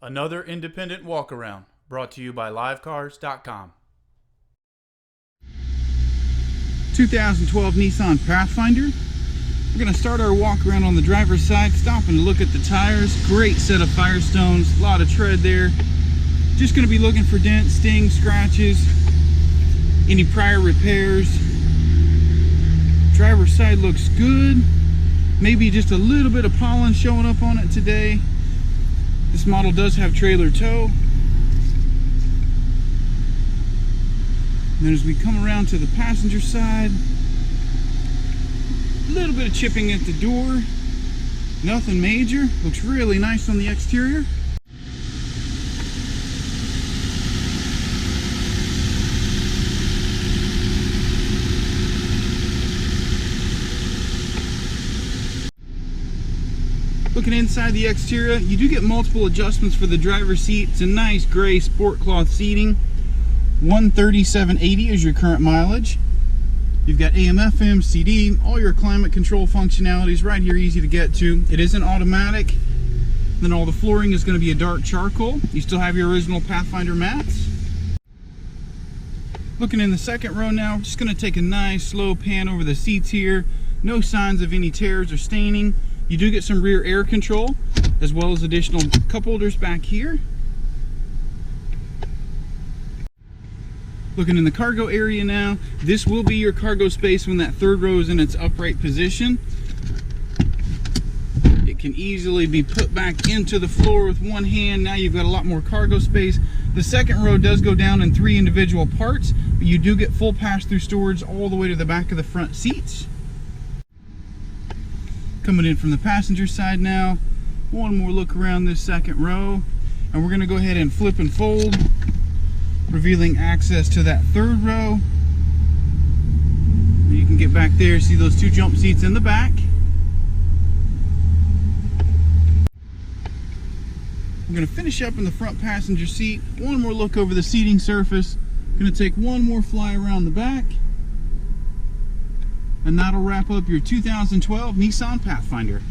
Another independent walk-around brought to you by livecars.com. 2012 Nissan Pathfinder. We're going to start our walk around on the driver's side, stopping to look at the tires. Great set of Firestones, a lot of tread there. Just going to be looking for dents, stings, scratches, any prior repairs. Driver's side looks good. Maybe just a little bit of pollen showing up on it today. This model does have trailer tow. And then as we come around to the passenger side, a little bit of chipping at the door. Nothing major. Looks really nice on the exterior. Looking inside the exterior, you do get multiple adjustments for the driver's seat. It's a nice gray sport cloth seating. 137.80 is your current mileage. You've got AM, FM, CD, all your climate control functionalities right here, easy to get to. It is an automatic. Then all the flooring is going to be a dark charcoal. You still have your original Pathfinder mats. Looking in the second row now, just going to take a nice slow pan over the seats here. No signs of any tears or staining. You do get some rear air control, as well as additional cup holders back here. Looking in the cargo area now, this will be your cargo space when that third row is in its upright position. It can easily be put back into the floor with one hand. Now you've got a lot more cargo space. The second row does go down in 3 individual parts, but you do get full pass-through storage all the way to the back of the front seats. Coming in from the passenger side now, one more look around this second row, and we're going to go ahead and flip and fold, revealing access to that third row. You can get back there, see those 2 jump seats in the back. We're going to finish up in the front passenger seat. One more look over the seating surface. Going to take one more fly around the back. And that'll wrap up your 2012 Nissan Pathfinder.